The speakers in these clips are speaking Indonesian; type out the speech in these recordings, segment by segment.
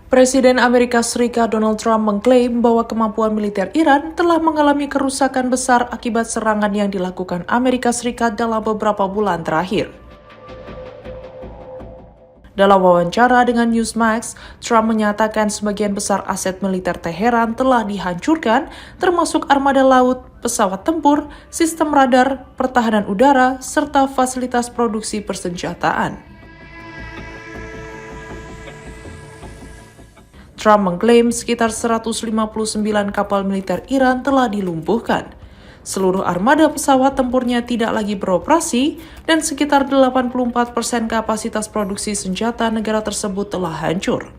Presiden Amerika Serikat Donald Trump mengklaim bahwa kemampuan militer Iran telah mengalami kerusakan besar akibat serangan yang dilakukan Amerika Serikat dalam beberapa bulan terakhir. Dalam wawancara dengan Newsmax, Trump menyatakan sebagian besar aset militer Teheran telah dihancurkan, termasuk armada laut, pesawat tempur, sistem radar, pertahanan udara, serta fasilitas produksi persenjataan. Trump mengklaim sekitar 159 kapal militer Iran telah dilumpuhkan. Seluruh armada pesawat tempurnya tidak lagi beroperasi dan sekitar 84% kapasitas produksi senjata negara tersebut telah hancur.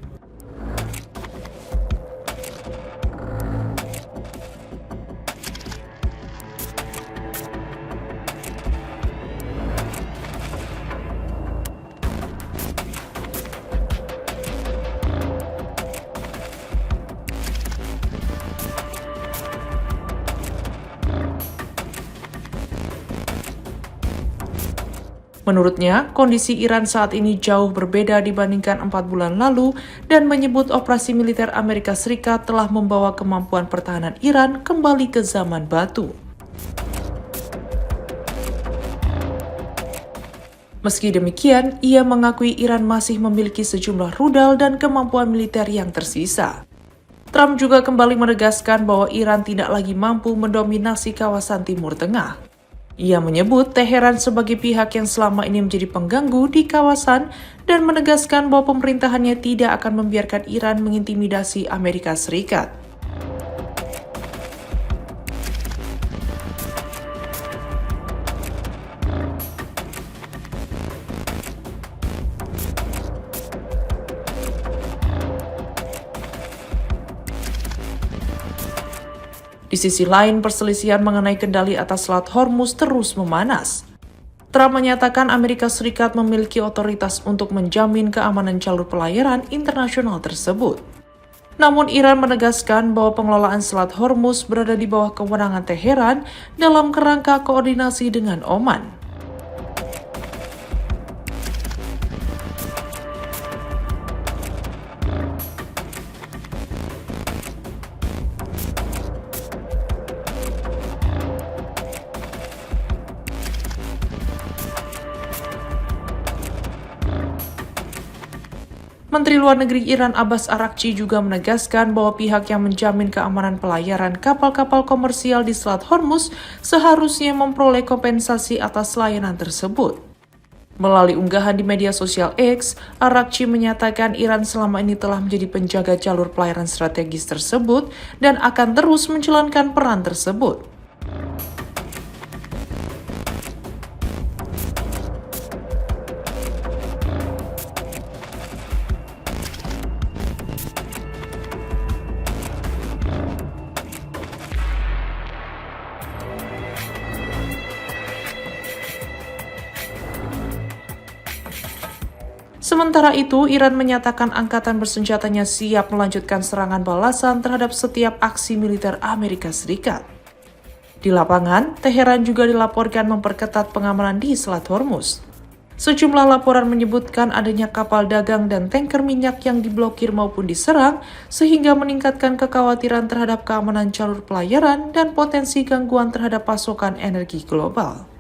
Menurutnya, kondisi Iran saat ini jauh berbeda dibandingkan 4 bulan lalu dan menyebut operasi militer Amerika Serikat telah membawa kemampuan pertahanan Iran kembali ke zaman batu. Meski demikian, ia mengakui Iran masih memiliki sejumlah rudal dan kemampuan militer yang tersisa. Trump juga kembali menegaskan bahwa Iran tidak lagi mampu mendominasi kawasan Timur Tengah. Ia menyebut Teheran sebagai pihak yang selama ini menjadi pengganggu di kawasan dan menegaskan bahwa pemerintahannya tidak akan membiarkan Iran mengintimidasi Amerika Serikat. Di sisi lain, perselisihan mengenai kendali atas Selat Hormuz terus memanas. Trump menyatakan Amerika Serikat memiliki otoritas untuk menjamin keamanan jalur pelayaran internasional tersebut. Namun Iran menegaskan bahwa pengelolaan Selat Hormuz berada di bawah kewenangan Teheran dalam kerangka koordinasi dengan Oman. Menteri Luar Negeri Iran Abbas Araghchi juga menegaskan bahwa pihak yang menjamin keamanan pelayaran kapal-kapal komersial di Selat Hormuz seharusnya memperoleh kompensasi atas layanan tersebut. Melalui unggahan di media sosial X, Araghchi menyatakan Iran selama ini telah menjadi penjaga jalur pelayaran strategis tersebut dan akan terus menjalankan peran tersebut. Sementara itu, Iran menyatakan angkatan bersenjatanya siap melanjutkan serangan balasan terhadap setiap aksi militer Amerika Serikat. Di lapangan, Teheran juga dilaporkan memperketat pengamanan di Selat Hormuz. Sejumlah laporan menyebutkan adanya kapal dagang dan tanker minyak yang diblokir maupun diserang, sehingga meningkatkan kekhawatiran terhadap keamanan jalur pelayaran dan potensi gangguan terhadap pasokan energi global.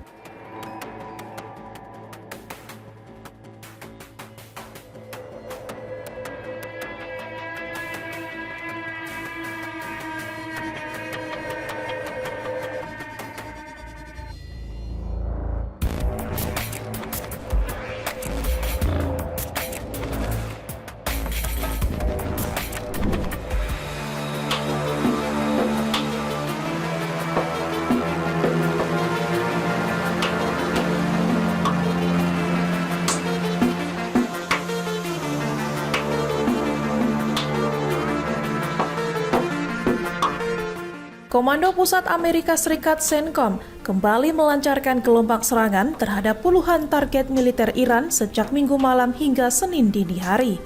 Komando Pusat Amerika Serikat CENTCOM kembali melancarkan gelombang serangan terhadap puluhan target militer Iran sejak Minggu malam hingga Senin dini hari.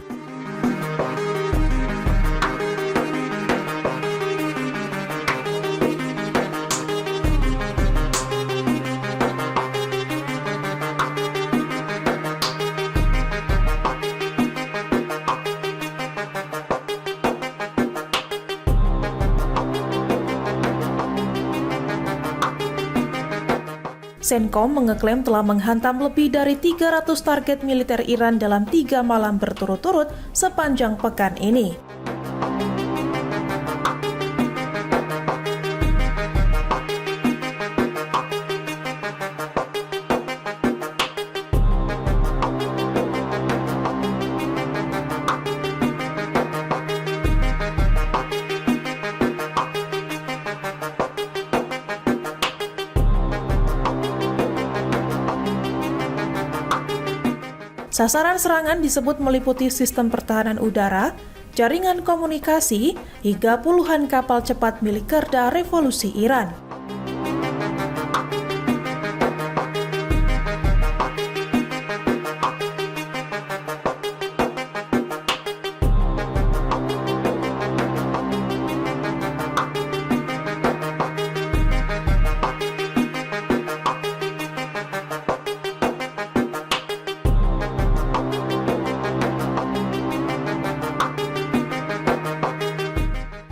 CENTCOM mengeklaim telah menghantam lebih dari 300 target militer Iran dalam 3 malam berturut-turut sepanjang pekan ini. Sasaran serangan disebut meliputi sistem pertahanan udara, jaringan komunikasi, hingga puluhan kapal cepat milik Garda Revolusi Iran.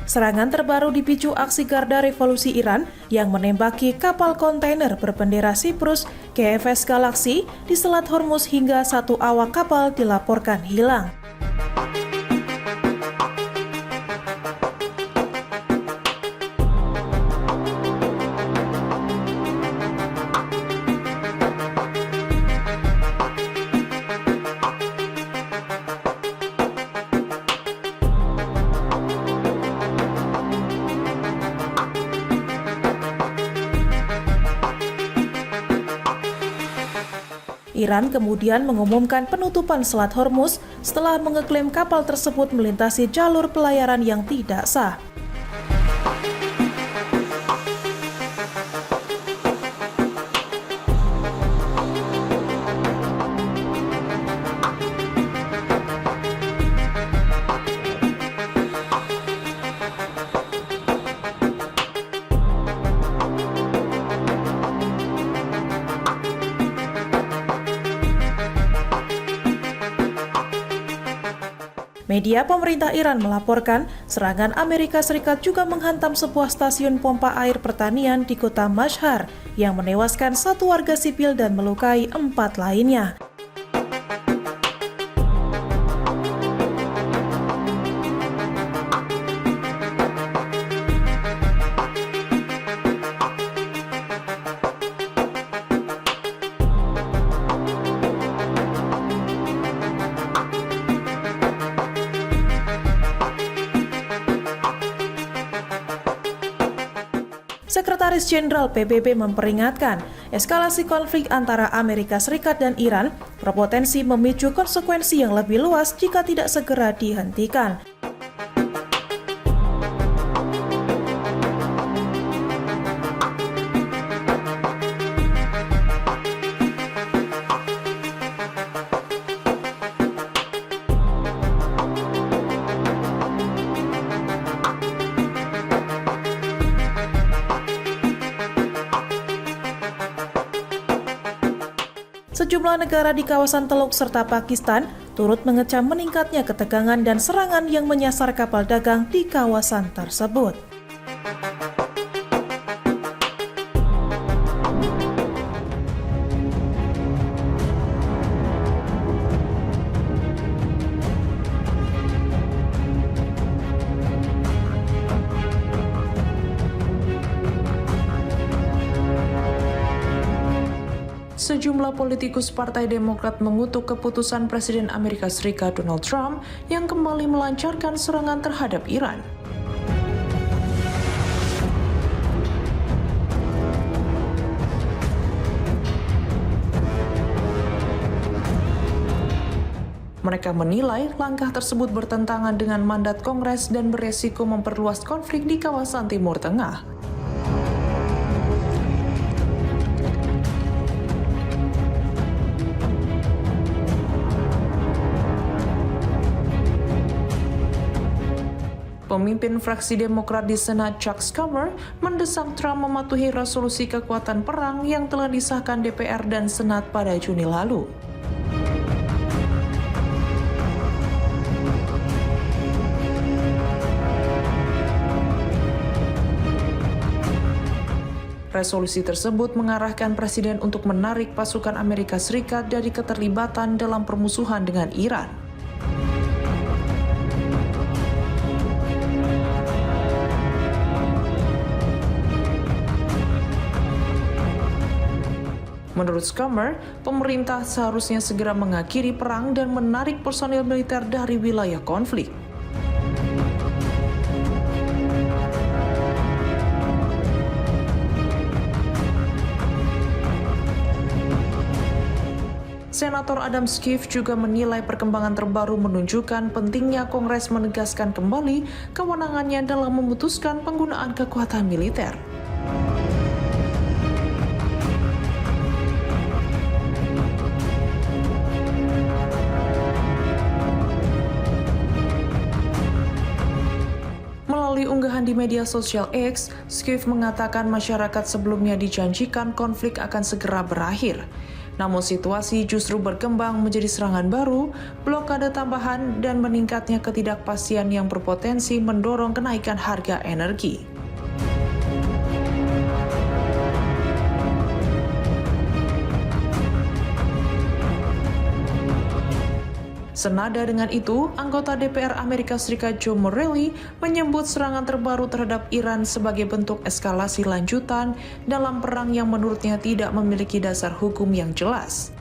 Serangan terbaru dipicu aksi Garda Revolusi Iran yang menembaki kapal kontainer berbendera Siprus KFS Galaxy di Selat Hormuz hingga 1 awak kapal dilaporkan hilang. Iran kemudian mengumumkan penutupan Selat Hormuz setelah mengeklaim kapal tersebut melintasi jalur pelayaran yang tidak sah. Media pemerintah Iran melaporkan serangan Amerika Serikat juga menghantam sebuah stasiun pompa air pertanian di kota Mashhad yang menewaskan 1 warga sipil dan melukai 4 lainnya. Sekretaris Jenderal PBB memperingatkan, eskalasi konflik antara Amerika Serikat dan Iran berpotensi memicu konsekuensi yang lebih luas jika tidak segera dihentikan. Sejumlah negara di kawasan Teluk serta Pakistan turut mengecam meningkatnya ketegangan dan serangan yang menyasar kapal dagang di kawasan tersebut. Sejumlah politikus Partai Demokrat mengutuk keputusan Presiden Amerika Serikat Donald Trump yang kembali melancarkan serangan terhadap Iran. Mereka menilai langkah tersebut bertentangan dengan mandat Kongres dan beresiko memperluas konflik di kawasan Timur Tengah. Pemimpin fraksi Demokrat di Senat Chuck Schumer mendesak Trump mematuhi resolusi kekuatan perang yang telah disahkan DPR dan Senat pada Juni lalu. Resolusi tersebut mengarahkan Presiden untuk menarik pasukan Amerika Serikat dari keterlibatan dalam permusuhan dengan Iran. Menurut Schumer, pemerintah seharusnya segera mengakhiri perang dan menarik personil militer dari wilayah konflik. Senator Adam Schiff juga menilai perkembangan terbaru menunjukkan pentingnya Kongres menegaskan kembali kewenangannya dalam memutuskan penggunaan kekuatan militer. Melalui unggahan di media sosial X, Schiff mengatakan masyarakat sebelumnya dijanjikan konflik akan segera berakhir. Namun situasi justru berkembang menjadi serangan baru, blokade tambahan, dan meningkatnya ketidakpastian yang berpotensi mendorong kenaikan harga energi. Senada dengan itu, anggota DPR Amerika Serikat Joe Morelle menyebut serangan terbaru terhadap Iran sebagai bentuk eskalasi lanjutan dalam perang yang menurutnya tidak memiliki dasar hukum yang jelas.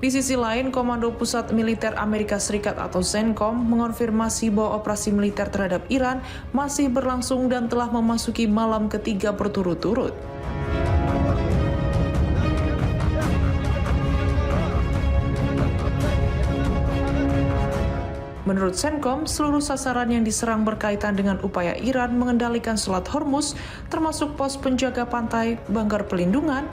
Di sisi lain, Komando Pusat Militer Amerika Serikat atau CENTCOM mengonfirmasi bahwa operasi militer terhadap Iran masih berlangsung dan telah memasuki malam ketiga berturut-turut. Menurut CENTCOM, seluruh sasaran yang diserang berkaitan dengan upaya Iran mengendalikan Selat Hormuz, termasuk pos penjaga pantai, banggar pelindungan,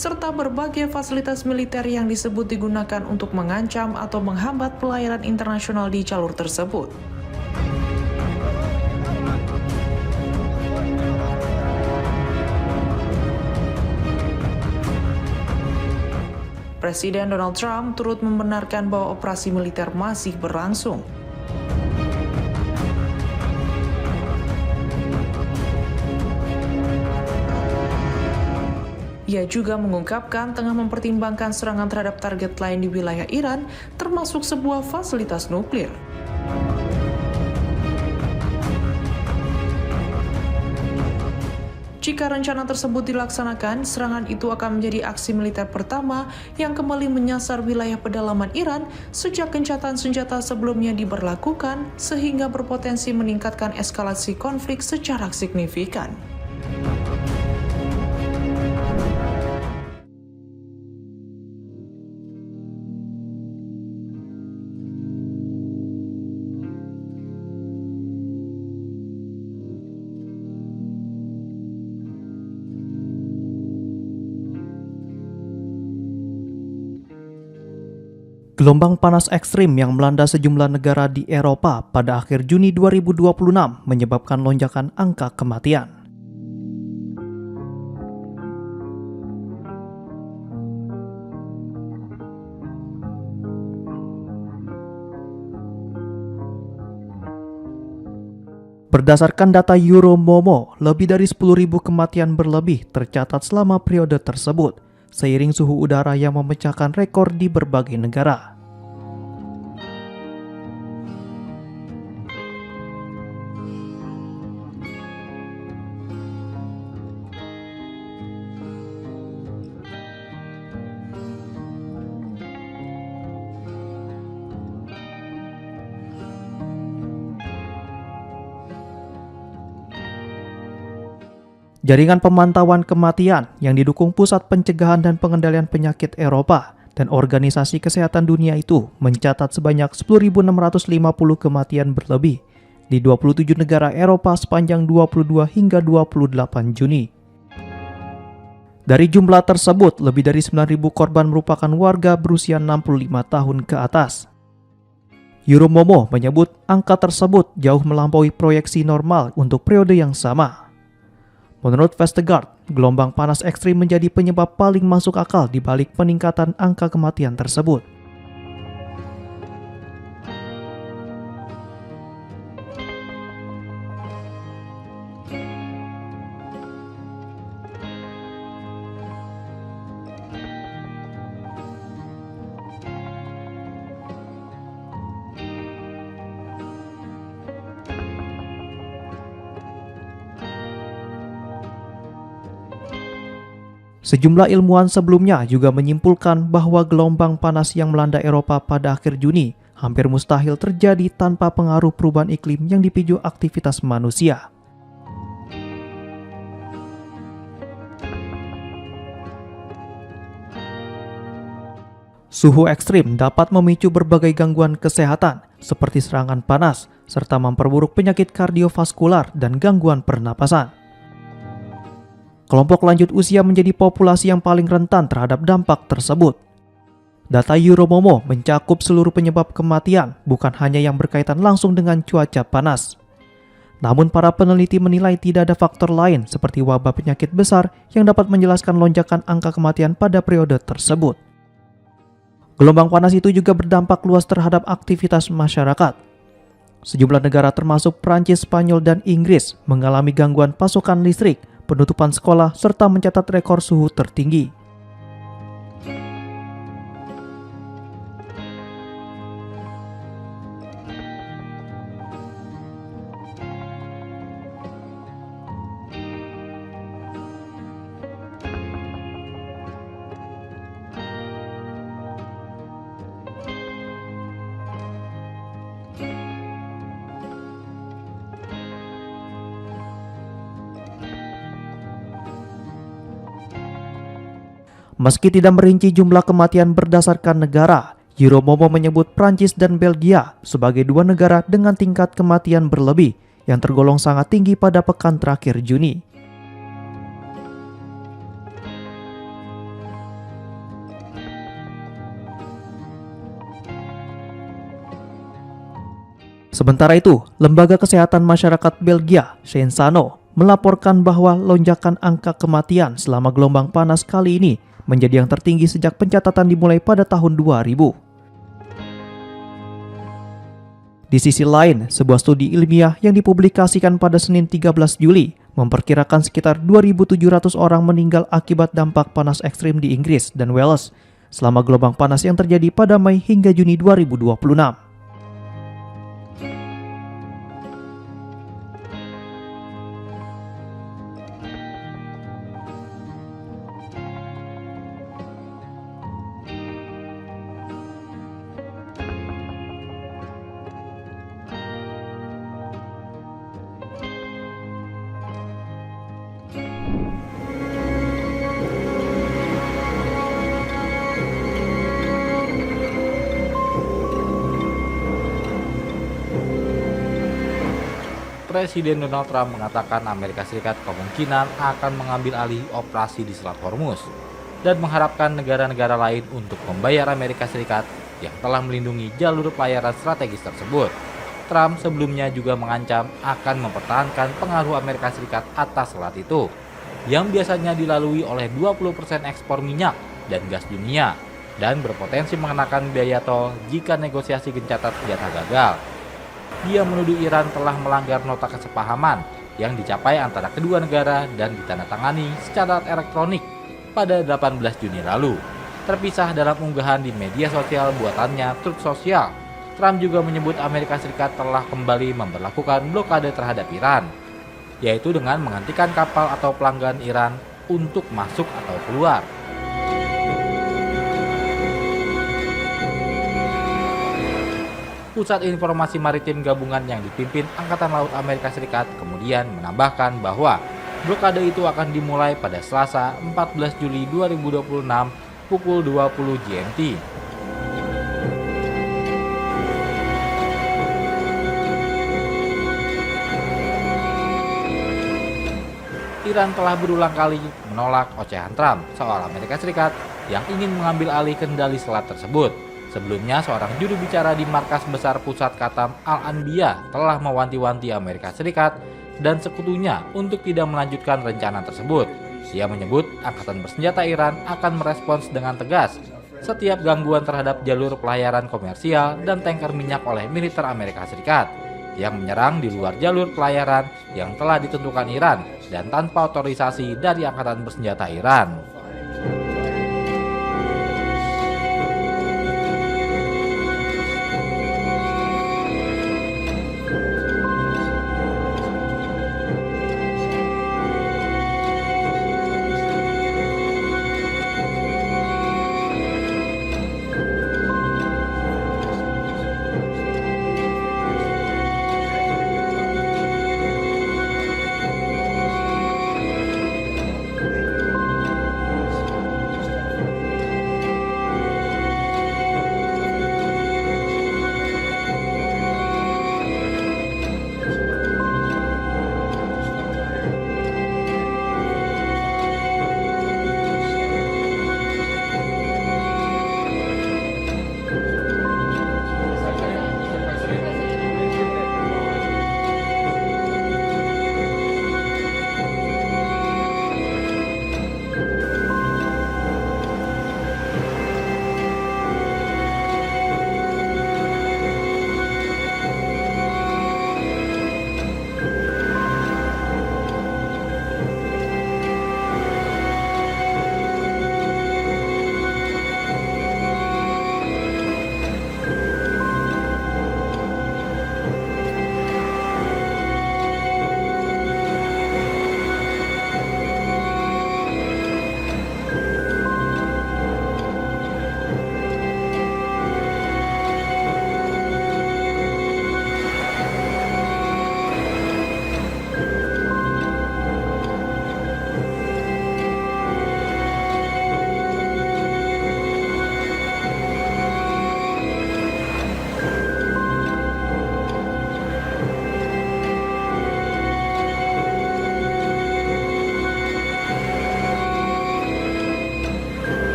serta berbagai fasilitas militer yang disebut digunakan untuk mengancam atau menghambat pelayaran internasional di jalur tersebut. Presiden Donald Trump turut membenarkan bahwa operasi militer masih berlangsung. Ia juga mengungkapkan tengah mempertimbangkan serangan terhadap target lain di wilayah Iran, termasuk sebuah fasilitas nuklir. Jika rencana tersebut dilaksanakan, serangan itu akan menjadi aksi militer pertama yang kembali menyasar wilayah pedalaman Iran sejak gencatan senjata sebelumnya diberlakukan, sehingga berpotensi meningkatkan eskalasi konflik secara signifikan. Gelombang panas ekstrim yang melanda sejumlah negara di Eropa pada akhir Juni 2026 menyebabkan lonjakan angka kematian. Berdasarkan data Euromomo, lebih dari 10.000 kematian berlebih tercatat selama periode tersebut, seiring suhu udara yang memecahkan rekor di berbagai negara. Jaringan pemantauan kematian yang didukung Pusat Pencegahan dan Pengendalian Penyakit Eropa dan Organisasi Kesehatan Dunia itu mencatat sebanyak 10.650 kematian berlebih di 27 negara Eropa sepanjang 22 hingga 28 Juni. Dari jumlah tersebut, lebih dari 9.000 korban merupakan warga berusia 65 tahun ke atas. Euromomo menyebut angka tersebut jauh melampaui proyeksi normal untuk periode yang sama. Menurut Vestergaard, gelombang panas ekstrim menjadi penyebab paling masuk akal di balik peningkatan angka kematian tersebut. Sejumlah ilmuwan sebelumnya juga menyimpulkan bahwa gelombang panas yang melanda Eropa pada akhir Juni hampir mustahil terjadi tanpa pengaruh perubahan iklim yang dipicu aktivitas manusia. Suhu ekstrim dapat memicu berbagai gangguan kesehatan seperti serangan panas, serta memperburuk penyakit kardiovaskular dan gangguan pernapasan. Kelompok lanjut usia menjadi populasi yang paling rentan terhadap dampak tersebut. Data Euromomo mencakup seluruh penyebab kematian, bukan hanya yang berkaitan langsung dengan cuaca panas. Namun para peneliti menilai tidak ada faktor lain seperti wabah penyakit besar yang dapat menjelaskan lonjakan angka kematian pada periode tersebut. Gelombang panas itu juga berdampak luas terhadap aktivitas masyarakat. Sejumlah negara termasuk Prancis, Spanyol, dan Inggris mengalami gangguan pasokan listrik, penutupan sekolah, serta mencatat rekor suhu tertinggi. Meski tidak merinci jumlah kematian berdasarkan negara, Euromomo menyebut Prancis dan Belgia sebagai dua negara dengan tingkat kematian berlebih yang tergolong sangat tinggi pada pekan terakhir Juni. Sementara itu, Lembaga Kesehatan Masyarakat Belgia, Shensano, melaporkan bahwa lonjakan angka kematian selama gelombang panas kali ini menjadi yang tertinggi sejak pencatatan dimulai pada tahun 2000. Di sisi lain, sebuah studi ilmiah yang dipublikasikan pada Senin 13 Juli memperkirakan sekitar 2.700 orang meninggal akibat dampak panas ekstrim di Inggris dan Wales selama gelombang panas yang terjadi pada Mei hingga Juni 2026. Presiden Donald Trump mengatakan Amerika Serikat kemungkinan akan mengambil alih operasi di Selat Hormuz dan mengharapkan negara-negara lain untuk membayar Amerika Serikat yang telah melindungi jalur pelayaran strategis tersebut. Trump sebelumnya juga mengancam akan mempertahankan pengaruh Amerika Serikat atas selat itu, yang biasanya dilalui oleh 20% ekspor minyak dan gas dunia, dan berpotensi mengenakan biaya tol jika negosiasi gencatan senjata gagal. Dia menuduh Iran telah melanggar nota kesepahaman yang dicapai antara kedua negara dan ditandatangani secara elektronik pada 18 Juni lalu. Terpisah dalam unggahan di media sosial buatannya Truth Social, Trump juga menyebut Amerika Serikat telah kembali memberlakukan blokade terhadap Iran, yaitu dengan menghentikan kapal atau pelanggan Iran untuk masuk atau keluar. Pusat Informasi Maritim Gabungan yang dipimpin Angkatan Laut Amerika Serikat kemudian menambahkan bahwa blokade itu akan dimulai pada Selasa 14 Juli 2026 pukul 20 GMT. Iran telah berulang kali menolak ocehan Trump soal Amerika Serikat yang ingin mengambil alih kendali selat tersebut. Sebelumnya, seorang juru bicara di Markas Besar Pusat Khatam Al-Anbiya telah mewanti-wanti Amerika Serikat dan sekutunya untuk tidak melanjutkan rencana tersebut. Ia menyebut angkatan bersenjata Iran akan merespons dengan tegas setiap gangguan terhadap jalur pelayaran komersial dan tanker minyak oleh militer Amerika Serikat yang menyerang di luar jalur pelayaran yang telah ditentukan Iran dan tanpa otorisasi dari angkatan bersenjata Iran.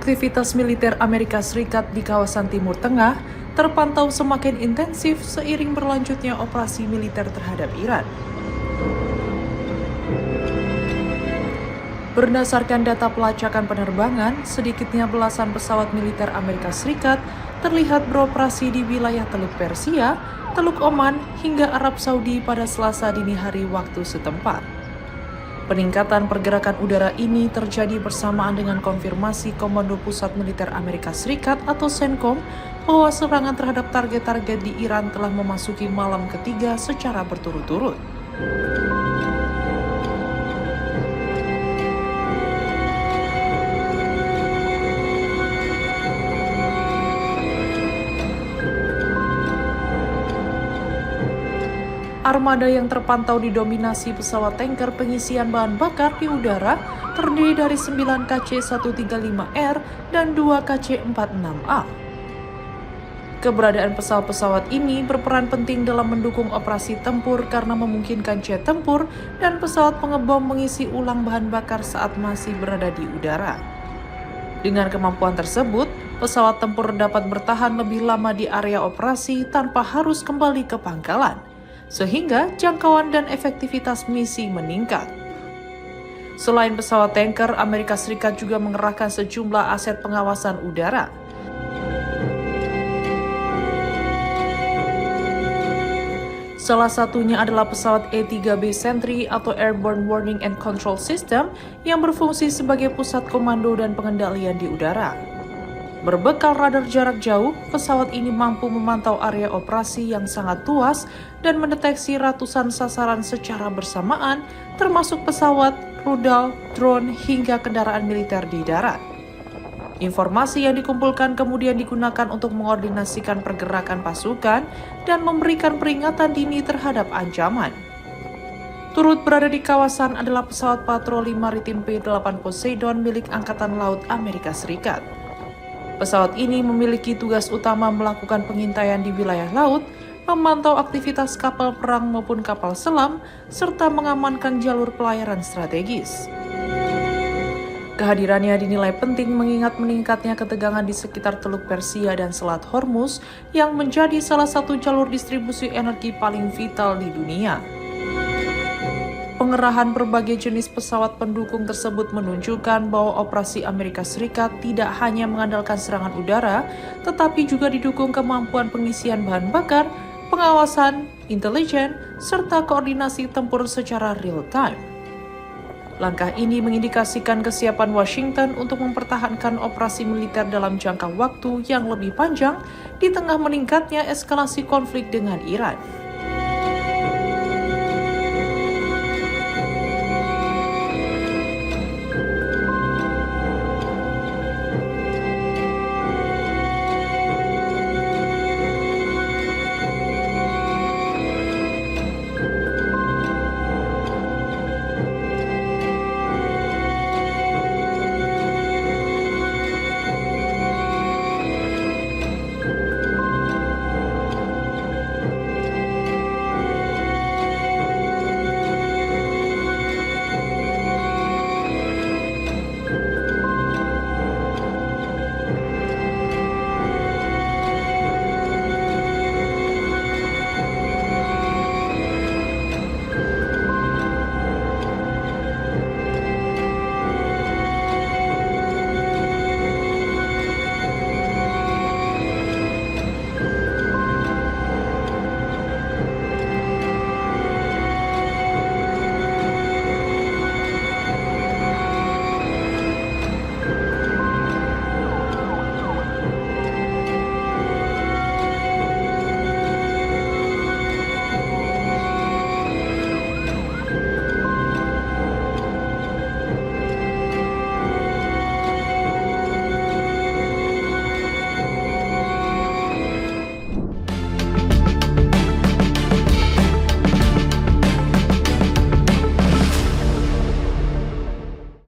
Aktivitas militer Amerika Serikat di kawasan Timur Tengah terpantau semakin intensif seiring berlanjutnya operasi militer terhadap Iran. Berdasarkan data pelacakan penerbangan, sedikitnya belasan pesawat militer Amerika Serikat terlihat beroperasi di wilayah Teluk Persia, Teluk Oman, hingga Arab Saudi pada Selasa dini hari waktu setempat. Peningkatan pergerakan udara ini terjadi bersamaan dengan konfirmasi Komando Pusat Militer Amerika Serikat atau CENTCOM bahwa serangan terhadap target-target di Iran telah memasuki malam ketiga secara berturut-turut. Armada yang terpantau didominasi pesawat tanker pengisian bahan bakar di udara terdiri dari 9 KC-135R dan 2 KC-46A. Keberadaan pesawat-pesawat ini berperan penting dalam mendukung operasi tempur karena memungkinkan jet tempur dan pesawat pengebom mengisi ulang bahan bakar saat masih berada di udara. Dengan kemampuan tersebut, pesawat tempur dapat bertahan lebih lama di area operasi tanpa harus kembali ke pangkalan, sehingga jangkauan dan efektivitas misi meningkat. Selain pesawat tanker, Amerika Serikat juga mengerahkan sejumlah aset pengawasan udara. Salah satunya adalah pesawat E-3B Sentry atau Airborne Warning and Control System yang berfungsi sebagai pusat komando dan pengendalian di udara. Berbekal radar jarak jauh, pesawat ini mampu memantau area operasi yang sangat luas dan mendeteksi ratusan sasaran secara bersamaan, termasuk pesawat, rudal, drone, hingga kendaraan militer di darat. Informasi yang dikumpulkan kemudian digunakan untuk mengordinasikan pergerakan pasukan dan memberikan peringatan dini terhadap ancaman. Turut berada di kawasan adalah pesawat patroli maritim P-8 Poseidon milik Angkatan Laut Amerika Serikat. Pesawat ini memiliki tugas utama melakukan pengintaian di wilayah laut, memantau aktivitas kapal perang maupun kapal selam, serta mengamankan jalur pelayaran strategis. Kehadirannya dinilai penting mengingat meningkatnya ketegangan di sekitar Teluk Persia dan Selat Hormuz yang menjadi salah satu jalur distribusi energi paling vital di dunia. Pengerahan berbagai jenis pesawat pendukung tersebut menunjukkan bahwa operasi Amerika Serikat tidak hanya mengandalkan serangan udara, tetapi juga didukung kemampuan pengisian bahan bakar, pengawasan, intelijen, serta koordinasi tempur secara real-time. Langkah ini mengindikasikan kesiapan Washington untuk mempertahankan operasi militer dalam jangka waktu yang lebih panjang di tengah meningkatnya eskalasi konflik dengan Iran.